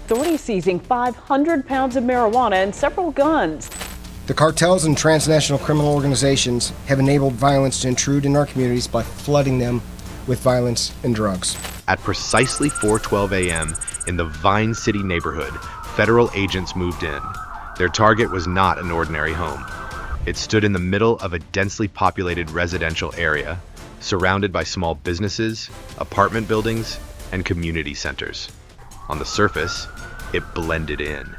Authorities seizing 500 pounds of marijuana and several guns. The cartels and transnational criminal organizations have enabled violence to intrude in our communities by flooding them with violence and drugs. At precisely 4:12 a.m. in the Vine City neighborhood, federal agents moved in. Their target was not an ordinary home. It stood in the middle of a densely populated residential area, surrounded by small businesses, apartment buildings, and community centers. On the surface, it blended in.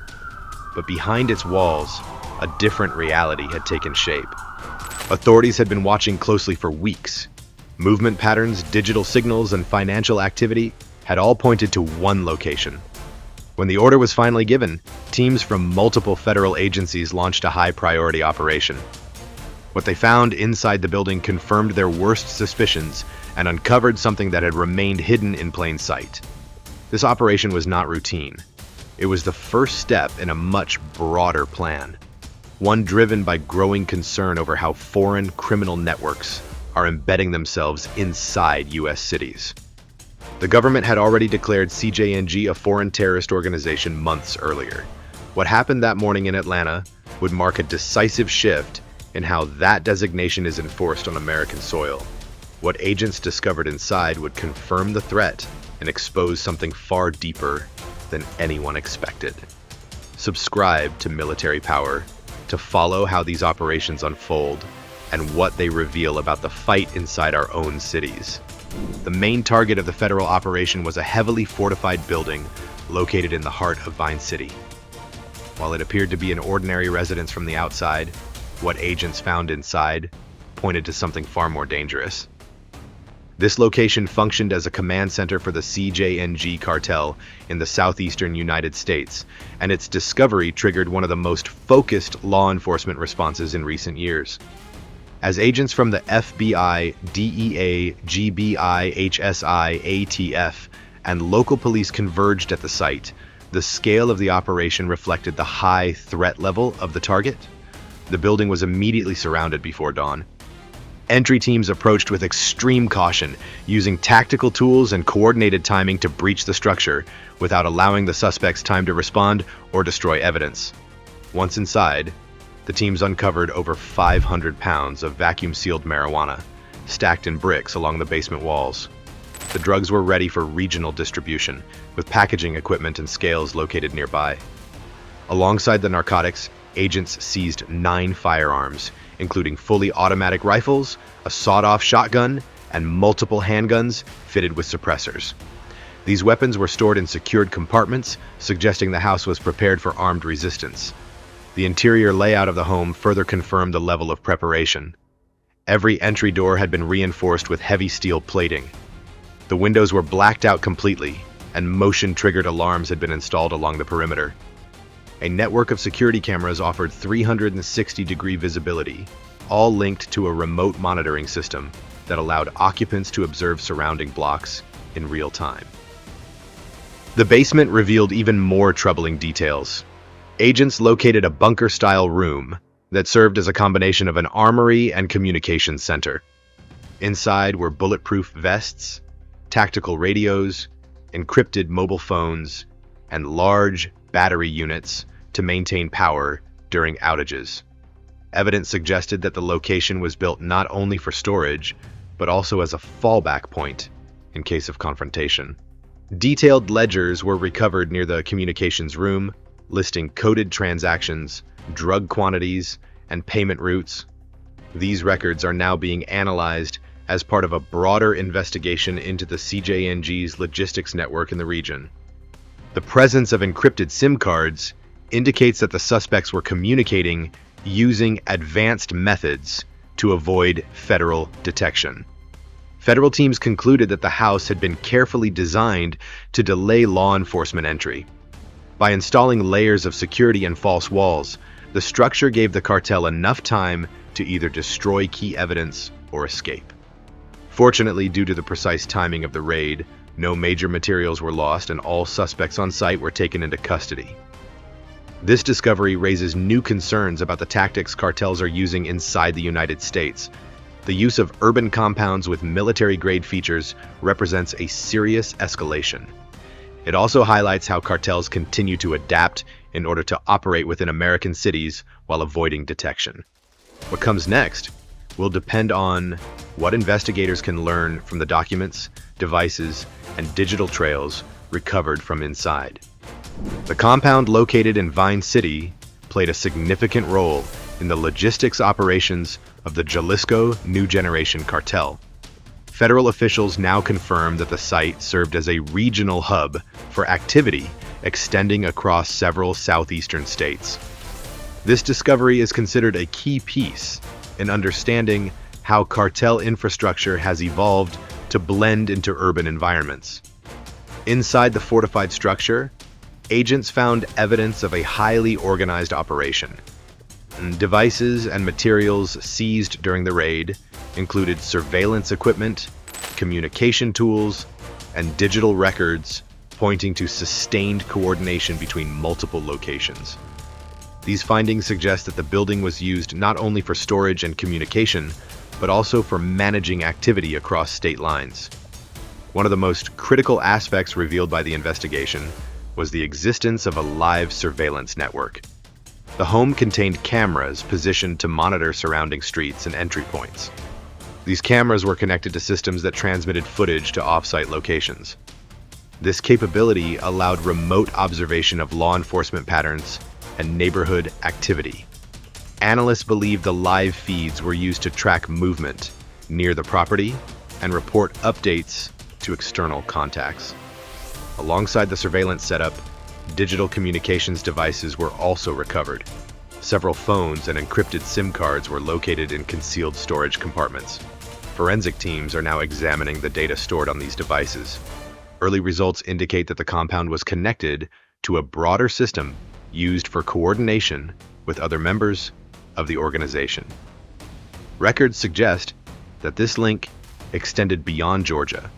But behind its walls, a different reality had taken shape. Authorities had been watching closely for weeks. Movement patterns, digital signals, and financial activity had all pointed to one location. When the order was finally given, teams from multiple federal agencies launched a high-priority operation. What they found inside the building confirmed their worst suspicions and uncovered something that had remained hidden in plain sight. This operation was not routine. It was the first step in a much broader plan, one driven by growing concern over how foreign criminal networks are embedding themselves inside U.S. cities. The government had already declared CJNG a foreign terrorist organization months earlier. What happened that morning in Atlanta would mark a decisive shift in how that designation is enforced on American soil. What agents discovered inside would confirm the threat and expose something far deeper than anyone expected. Subscribe to Military Power to follow how these operations unfold and what they reveal about the fight inside our own cities. The main target of the federal operation was a heavily fortified building located in the heart of Vine City. While it appeared to be an ordinary residence from the outside, what agents found inside pointed to something far more dangerous. This location functioned as a command center for the CJNG cartel in the southeastern United States, and its discovery triggered one of the most focused law enforcement responses in recent years. As agents from the FBI, DEA, GBI, HSI, ATF, and local police converged at the site, the scale of the operation reflected the high threat level of the target. The building was immediately surrounded before dawn. Entry teams approached with extreme caution, using tactical tools and coordinated timing to breach the structure without allowing the suspects time to respond or destroy evidence. Once inside, the teams uncovered over 500 pounds of vacuum-sealed marijuana, stacked in bricks along the basement walls. The drugs were ready for regional distribution, with packaging equipment and scales located nearby. Alongside the narcotics, agents seized 9 firearms, including fully automatic rifles, a sawed-off shotgun, and multiple handguns fitted with suppressors. These weapons were stored in secured compartments, suggesting the house was prepared for armed resistance. The interior layout of the home further confirmed the level of preparation. Every entry door had been reinforced with heavy steel plating. The windows were blacked out completely, and motion-triggered alarms had been installed along the perimeter. A network of security cameras offered 360-degree visibility, all linked to a remote monitoring system that allowed occupants to observe surrounding blocks in real time. The basement revealed even more troubling details. Agents located a bunker-style room that served as a combination of an armory and communications center. Inside were bulletproof vests, tactical radios, encrypted mobile phones, and large battery units to maintain power during outages. Evidence suggested that the location was built not only for storage, but also as a fallback point in case of confrontation. Detailed ledgers were recovered near the communications room, listing coded transactions, drug quantities, and payment routes. These records are now being analyzed as part of a broader investigation into the CJNG's logistics network in the region. The presence of encrypted SIM cards indicates that the suspects were communicating using advanced methods to avoid federal detection. Federal teams concluded that the house had been carefully designed to delay law enforcement entry. By installing layers of security and false walls, the structure gave the cartel enough time to either destroy key evidence or escape. Fortunately, due to the precise timing of the raid, no major materials were lost and all suspects on site were taken into custody. This discovery raises new concerns about the tactics cartels are using inside the United States. The use of urban compounds with military-grade features represents a serious escalation. It also highlights how cartels continue to adapt in order to operate within American cities while avoiding detection. What comes next will depend on what investigators can learn from the documents, devices, and digital trails recovered from inside. The compound located in Vine City played a significant role in the logistics operations of the Jalisco New Generation cartel. Federal officials now confirm that the site served as a regional hub for activity extending across several southeastern states. This discovery is considered a key piece in understanding how cartel infrastructure has evolved to blend into urban environments. Inside the fortified structure, agents found evidence of a highly organized operation. Devices and materials seized during the raid included surveillance equipment, communication tools, and digital records pointing to sustained coordination between multiple locations. These findings suggest that the building was used not only for storage and communication, but also for managing activity across state lines. One of the most critical aspects revealed by the investigation was the existence of a live surveillance network. The home contained cameras positioned to monitor surrounding streets and entry points. These cameras were connected to systems that transmitted footage to off-site locations. This capability allowed remote observation of law enforcement patterns and neighborhood activity. Analysts believe the live feeds were used to track movement near the property and report updates to external contacts. Alongside the surveillance setup, digital communications devices were also recovered. Several phones and encrypted SIM cards were located in concealed storage compartments. Forensic teams are now examining the data stored on these devices. Early results indicate that the compound was connected to a broader system used for coordination with other members of the organization. Records suggest that this link extended beyond Georgia,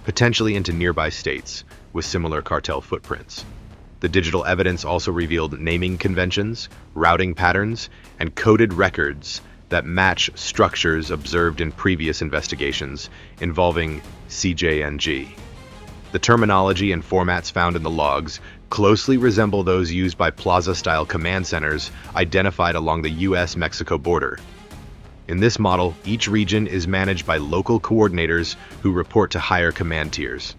potentially into nearby states with similar cartel footprints. The digital evidence also revealed naming conventions, routing patterns, and coded records that match structures observed in previous investigations involving CJNG. The terminology and formats found in the logs closely resemble those used by plaza-style command centers identified along the US-Mexico border. In this model, each region is managed by local coordinators who report to higher command tiers.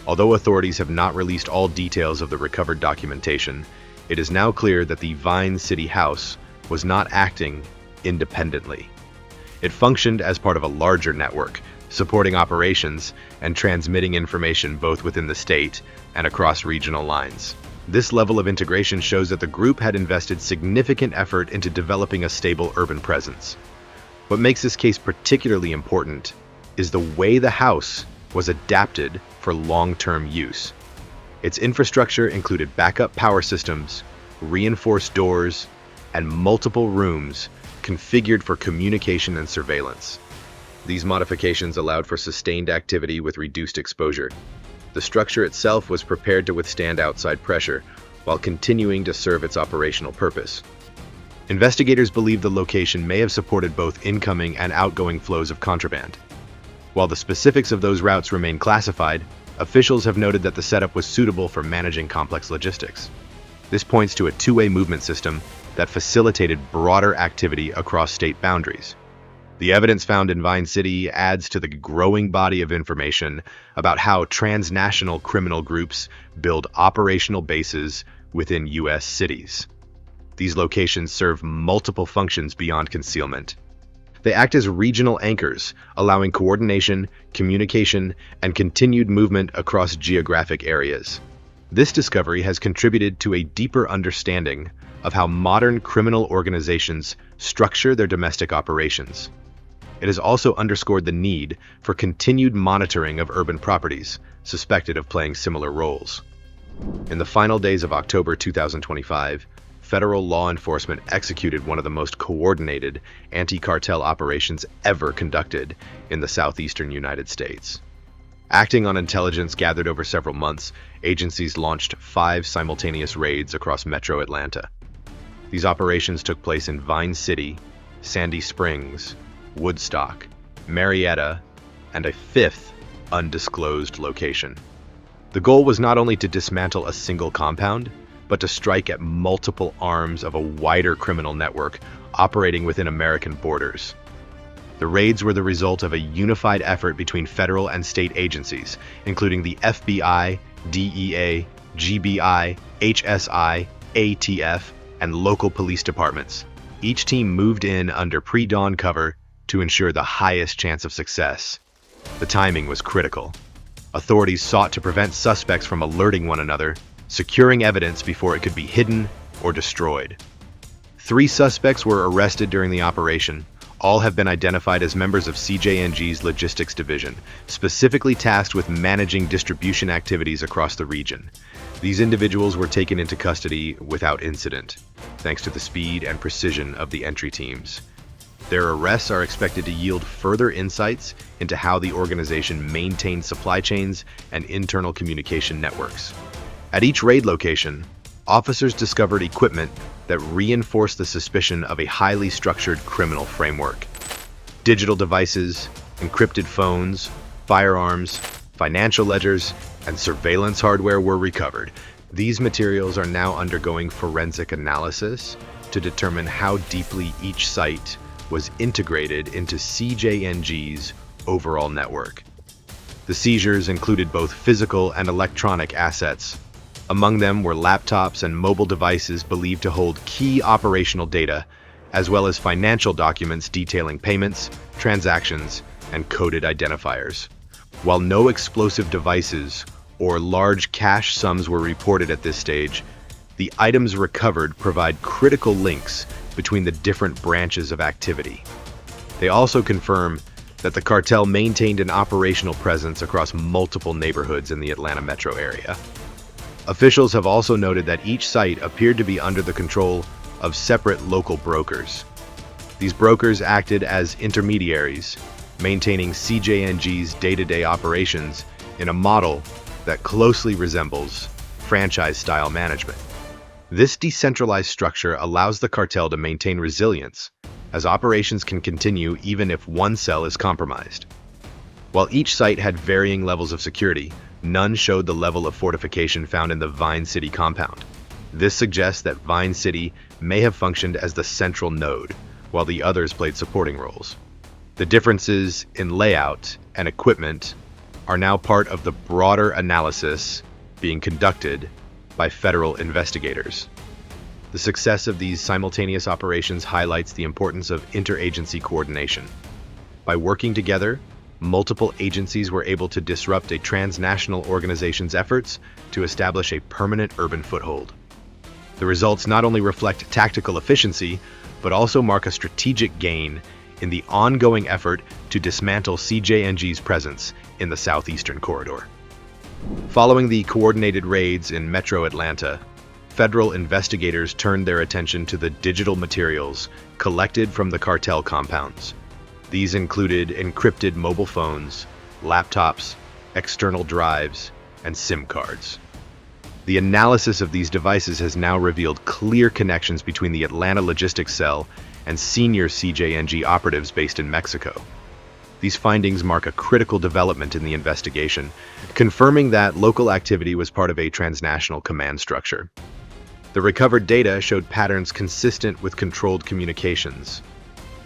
Although authorities have not released all details of the recovered documentation, it is now clear that the Vine City House was not acting independently. It functioned as part of a larger network, supporting operations and transmitting information both within the state and across regional lines. This level of integration shows that the group had invested significant effort into developing a stable urban presence. What makes this case particularly important is the way the house was adapted for long-term use. Its infrastructure included backup power systems, reinforced doors, and multiple rooms configured for communication and surveillance. These modifications allowed for sustained activity with reduced exposure. The structure itself was prepared to withstand outside pressure while continuing to serve its operational purpose. Investigators believe the location may have supported both incoming and outgoing flows of contraband. While the specifics of those routes remain classified, officials have noted that the setup was suitable for managing complex logistics. This points to a two-way movement system that facilitated broader activity across state boundaries. The evidence found in Vine City adds to the growing body of information about how transnational criminal groups build operational bases within U.S. cities. These locations serve multiple functions beyond concealment. They act as regional anchors, allowing coordination, communication, and continued movement across geographic areas. This discovery has contributed to a deeper understanding of how modern criminal organizations structure their domestic operations. It has also underscored the need for continued monitoring of urban properties suspected of playing similar roles. In the final days of October 2025, federal law enforcement executed one of the most coordinated anti-cartel operations ever conducted in the southeastern United States. Acting on intelligence gathered over several months, agencies launched 5 simultaneous raids across metro Atlanta. These operations took place in Vine City, Sandy Springs, Woodstock, Marietta, and a 5th undisclosed location. The goal was not only to dismantle a single compound, but to strike at multiple arms of a wider criminal network operating within American borders. The raids were the result of a unified effort between federal and state agencies, including the FBI, DEA, GBI, HSI, ATF, and local police departments. Each team moved in under pre-dawn cover to ensure the highest chance of success. The timing was critical. Authorities sought to prevent suspects from alerting one another, securing evidence before it could be hidden or destroyed. 3 suspects were arrested during the operation. All have been identified as members of CJNG's logistics division, specifically tasked with managing distribution activities across the region. These individuals were taken into custody without incident, thanks to the speed and precision of the entry teams. Their arrests are expected to yield further insights into how the organization maintains supply chains and internal communication networks. At each raid location, officers discovered equipment that reinforced the suspicion of a highly structured criminal framework. Digital devices, encrypted phones, firearms, financial ledgers, and surveillance hardware were recovered. These materials are now undergoing forensic analysis to determine how deeply each site was integrated into CJNG's overall network. The seizures included both physical and electronic assets. Among them were laptops and mobile devices believed to hold key operational data, as well as financial documents detailing payments, transactions, and coded identifiers. While no explosive devices or large cash sums were reported at this stage, the items recovered provide critical links between the different branches of activity. They also confirm that the cartel maintained an operational presence across multiple neighborhoods in the Atlanta metro area. Officials have also noted that each site appeared to be under the control of separate local brokers. These brokers acted as intermediaries, maintaining CJNG's day-to-day operations in a model that closely resembles franchise-style management. This decentralized structure allows the cartel to maintain resilience, as operations can continue even if one cell is compromised. While each site had varying levels of security, none showed the level of fortification found in the Vine City compound. This suggests that Vine City may have functioned as the central node, while the others played supporting roles. The differences in layout and equipment are now part of the broader analysis being conducted by federal investigators. The success of these simultaneous operations highlights the importance of interagency coordination. By working together, multiple agencies were able to disrupt a transnational organization's efforts to establish a permanent urban foothold. The results not only reflect tactical efficiency, but also mark a strategic gain in the ongoing effort to dismantle CJNG's presence in the southeastern corridor. Following the coordinated raids in Metro Atlanta, federal investigators turned their attention to the digital materials collected from the cartel compounds. These included encrypted mobile phones, laptops, external drives, and SIM cards. The analysis of these devices has now revealed clear connections between the Atlanta Logistics Cell and senior CJNG operatives based in Mexico. These findings mark a critical development in the investigation, confirming that local activity was part of a transnational command structure. The recovered data showed patterns consistent with controlled communications.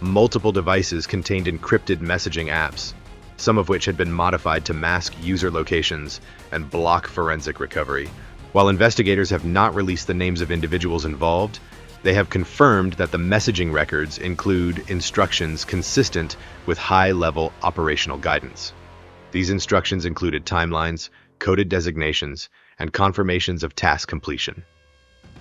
Multiple devices contained encrypted messaging apps, some of which had been modified to mask user locations and block forensic recovery. While investigators have not released the names of individuals involved, they have confirmed that the messaging records include instructions consistent with high-level operational guidance. These instructions included timelines, coded designations, and confirmations of task completion.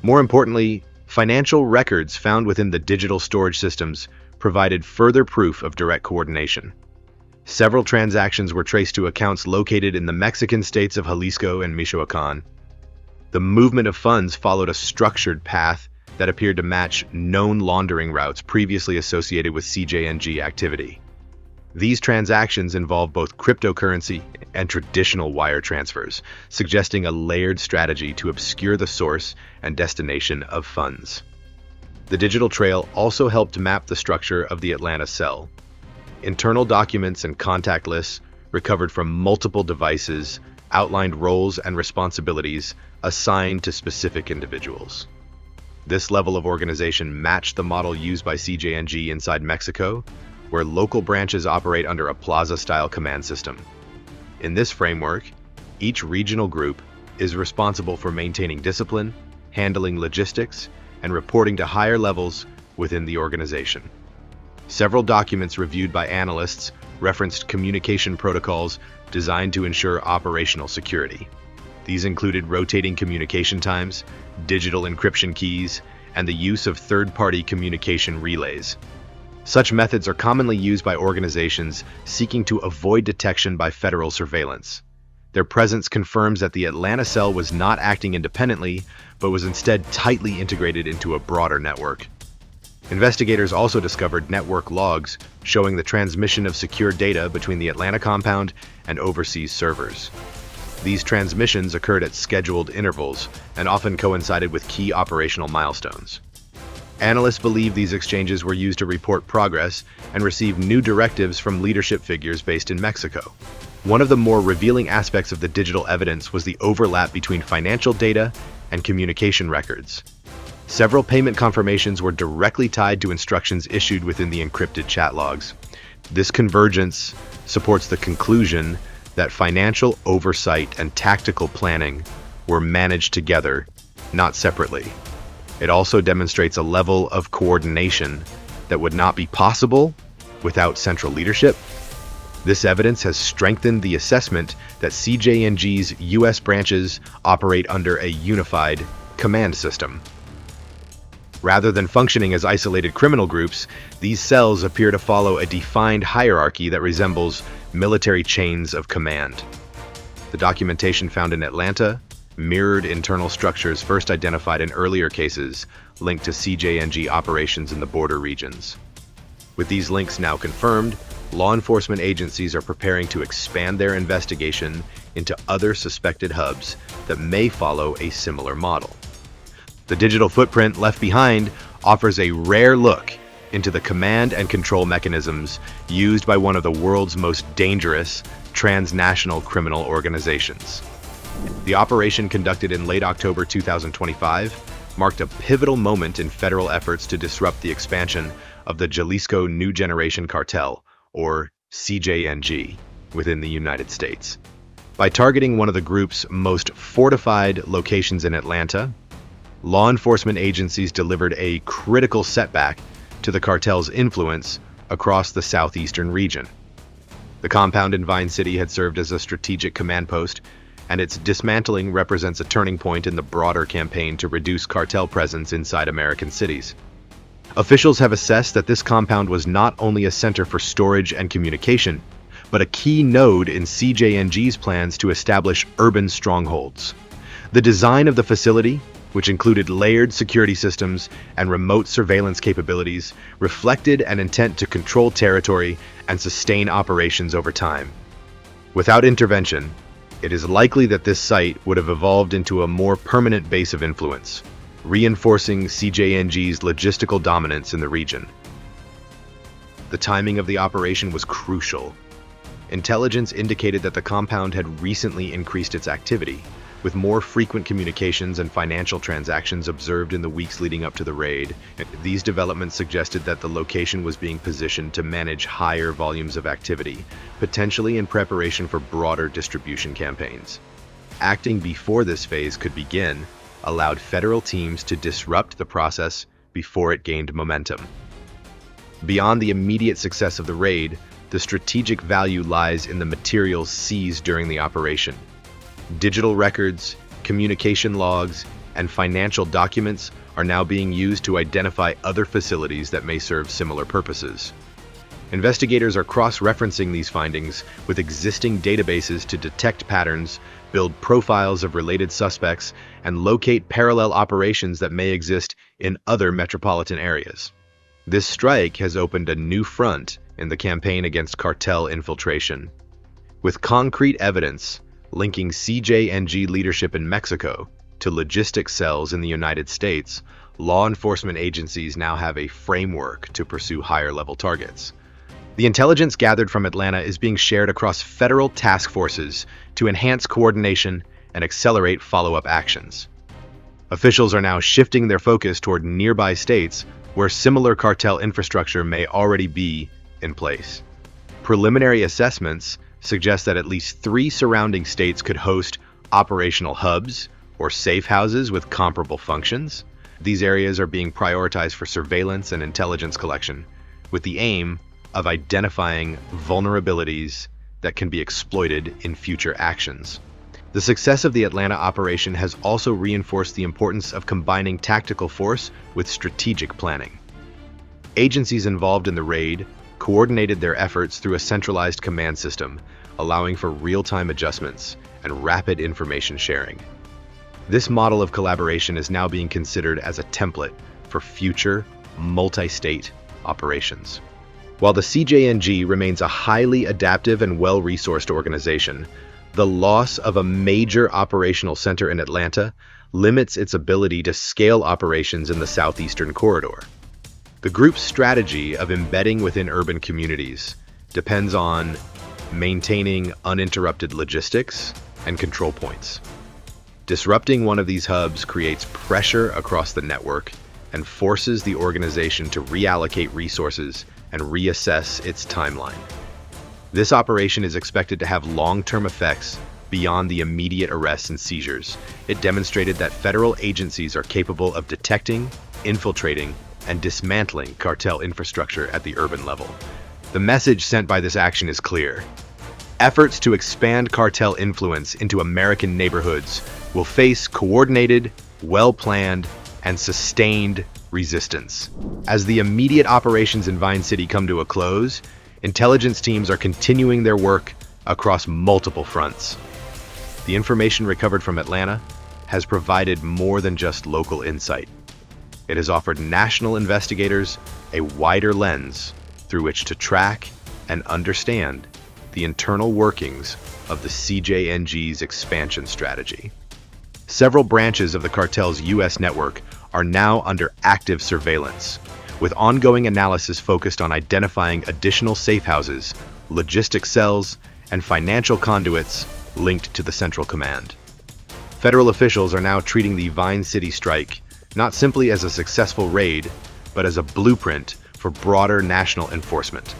More importantly, financial records found within the digital storage systems provided further proof of direct coordination. Several transactions were traced to accounts located in the Mexican states of Jalisco and Michoacán. The movement of funds followed a structured path that appeared to match known laundering routes previously associated with CJNG activity. These transactions involve both cryptocurrency and traditional wire transfers, suggesting a layered strategy to obscure the source and destination of funds. The digital trail also helped map the structure of the Atlanta cell. Internal documents and contact lists recovered from multiple devices outlined roles and responsibilities assigned to specific individuals. This level of organization matched the model used by CJNG inside Mexico, where local branches operate under a plaza-style command system. In this framework, each regional group is responsible for maintaining discipline, handling logistics, and reporting to higher levels within the organization. Several documents reviewed by analysts referenced communication protocols designed to ensure operational security. These included rotating communication times, digital encryption keys, and the use of third-party communication relays. Such methods are commonly used by organizations seeking to avoid detection by federal surveillance. Their presence confirms that the Atlanta cell was not acting independently, but was instead tightly integrated into a broader network. Investigators also discovered network logs showing the transmission of secure data between the Atlanta compound and overseas servers. These transmissions occurred at scheduled intervals and often coincided with key operational milestones. Analysts believe these exchanges were used to report progress and receive new directives from leadership figures based in Mexico. One of the more revealing aspects of the digital evidence was the overlap between financial data and communication records. Several payment confirmations were directly tied to instructions issued within the encrypted chat logs. This convergence supports the conclusion that financial oversight and tactical planning were managed together, not separately. It also demonstrates a level of coordination that would not be possible without central leadership. This evidence has strengthened the assessment that CJNG's U.S. branches operate under a unified command system. Rather than functioning as isolated criminal groups, these cells appear to follow a defined hierarchy that resembles military chains of command. The documentation found in Atlanta mirrored internal structures first identified in earlier cases linked to CJNG operations in the border regions. With these links now confirmed, law enforcement agencies are preparing to expand their investigation into other suspected hubs that may follow a similar model. The digital footprint left behind offers a rare look into the command and control mechanisms used by one of the world's most dangerous transnational criminal organizations. The operation, conducted in late October 2025, marked a pivotal moment in federal efforts to disrupt the expansion of the Jalisco New Generation Cartel, or CJNG, within the United States. By targeting one of the group's most fortified locations in Atlanta, law enforcement agencies delivered a critical setback to the cartel's influence across the southeastern region. The compound in Vine City had served as a strategic command post, and its dismantling represents a turning point in the broader campaign to reduce cartel presence inside American cities. Officials have assessed that this compound was not only a center for storage and communication, but a key node in CJNG's plans to establish urban strongholds. The design of the facility, which included layered security systems and remote surveillance capabilities, reflected an intent to control territory and sustain operations over time. Without intervention, it is likely that this site would have evolved into a more permanent base of influence, reinforcing CJNG's logistical dominance in the region. The timing of the operation was crucial. Intelligence indicated that the compound had recently increased its activity, with more frequent communications and financial transactions observed in the weeks leading up to the raid. These developments suggested that the location was being positioned to manage higher volumes of activity, potentially in preparation for broader distribution campaigns. Acting before this phase could begin allowed federal teams to disrupt the process before it gained momentum. Beyond the immediate success of the raid, the strategic value lies in the materials seized during the operation. Digital records, communication logs, and financial documents are now being used to identify other facilities that may serve similar purposes. Investigators are cross-referencing these findings with existing databases to detect patterns, build profiles of related suspects, and locate parallel operations that may exist in other metropolitan areas. This strike has opened a new front in the campaign against cartel infiltration. With concrete evidence linking CJNG leadership in Mexico to logistics cells in the United States, law enforcement agencies now have a framework to pursue higher-level targets. The intelligence gathered from Atlanta is being shared across federal task forces to enhance coordination and accelerate follow-up actions. Officials are now shifting their focus toward nearby states where similar cartel infrastructure may already be in place. Preliminary assessments suggest that at least 3 surrounding states could host operational hubs or safe houses with comparable functions. These areas are being prioritized for surveillance and intelligence collection, with the aim of identifying vulnerabilities that can be exploited in future actions. The success of the Atlanta operation has also reinforced the importance of combining tactical force with strategic planning. Agencies involved in the raid coordinated their efforts through a centralized command system, allowing for real-time adjustments and rapid information sharing. This model of collaboration is now being considered as a template for future multi-state operations. While the CJNG remains a highly adaptive and well-resourced organization, the loss of a major operational center in Atlanta limits its ability to scale operations in the southeastern corridor. The group's strategy of embedding within urban communities depends on maintaining uninterrupted logistics and control points. Disrupting one of these hubs creates pressure across the network and forces the organization to reallocate resources and reassess its timeline. This operation is expected to have long-term effects beyond the immediate arrests and seizures. It demonstrated that federal agencies are capable of detecting, infiltrating, and dismantling cartel infrastructure at the urban level. The message sent by this action is clear. Efforts to expand cartel influence into American neighborhoods will face coordinated, well-planned, and sustained resistance. As the immediate operations in Vine City come to a close, intelligence teams are continuing their work across multiple fronts. The information recovered from Atlanta has provided more than just local insight. It has offered national investigators a wider lens through which to track and understand the internal workings of the CJNG's expansion strategy. Several branches of the cartel's U.S. network are now under active surveillance, with ongoing analysis focused on identifying additional safe houses, logistic cells, and financial conduits linked to the Central Command. Federal officials are now treating the Vine City strike not simply as a successful raid, but as a blueprint for broader national enforcement.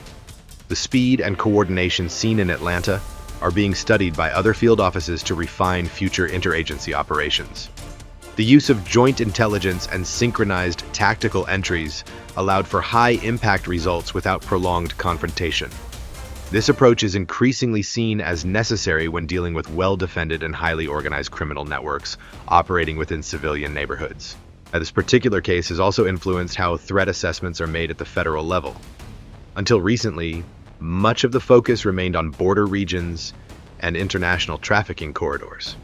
The speed and coordination seen in Atlanta are being studied by other field offices to refine future interagency operations. The use of joint intelligence and synchronized tactical entries allowed for high-impact results without prolonged confrontation. This approach is increasingly seen as necessary when dealing with well-defended and highly organized criminal networks operating within civilian neighborhoods. This particular case has also influenced how threat assessments are made at the federal level. Until recently, much of the focus remained on border regions and international trafficking corridors.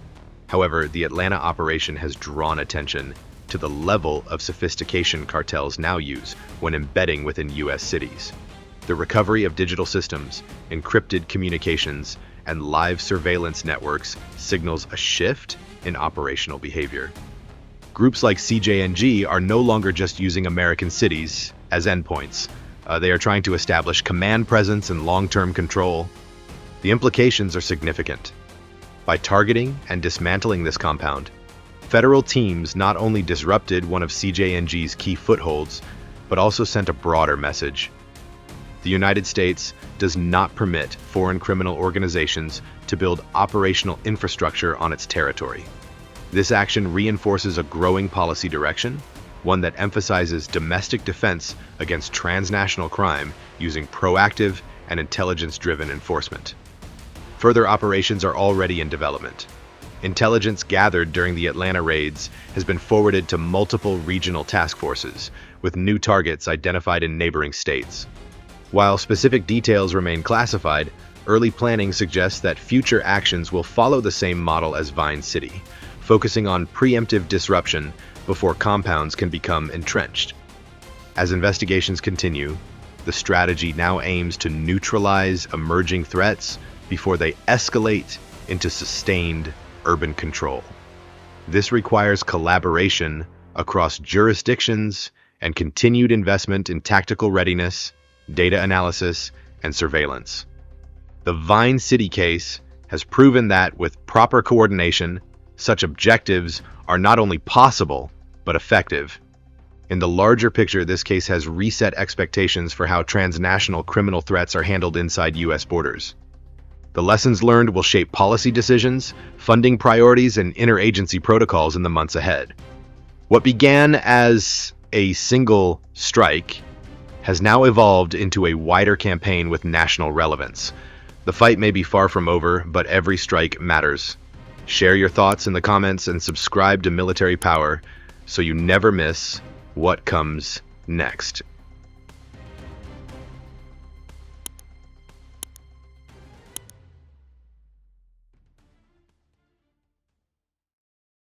However, the Atlanta operation has drawn attention to the level of sophistication cartels now use when embedding within U.S. cities. The recovery of digital systems, encrypted communications, and live surveillance networks signals a shift in operational behavior. Groups like CJNG are no longer just using American cities as endpoints. They are trying to establish command presence and long-term control. The implications are significant. By targeting and dismantling this compound, federal teams not only disrupted one of CJNG's key footholds, but also sent a broader message. The United States does not permit foreign criminal organizations to build operational infrastructure on its territory. This action reinforces a growing policy direction, one that emphasizes domestic defense against transnational crime using proactive and intelligence-driven enforcement. Further operations are already in development. Intelligence gathered during the Atlanta raids has been forwarded to multiple regional task forces, with new targets identified in neighboring states. While specific details remain classified, early planning suggests that future actions will follow the same model as Vine City, focusing on preemptive disruption before compounds can become entrenched. As investigations continue, the strategy now aims to neutralize emerging threats before they escalate into sustained urban control. This requires collaboration across jurisdictions and continued investment in tactical readiness, data analysis, and surveillance. The Vine City case has proven that with proper coordination, such objectives are not only possible, but effective. In the larger picture, this case has reset expectations for how transnational criminal threats are handled inside U.S. borders. The lessons learned will shape policy decisions, funding priorities, and interagency protocols in the months ahead. What began as a single strike has now evolved into a wider campaign with national relevance. The fight may be far from over, but every strike matters. Share your thoughts in the comments and subscribe to Military Power so you never miss what comes next.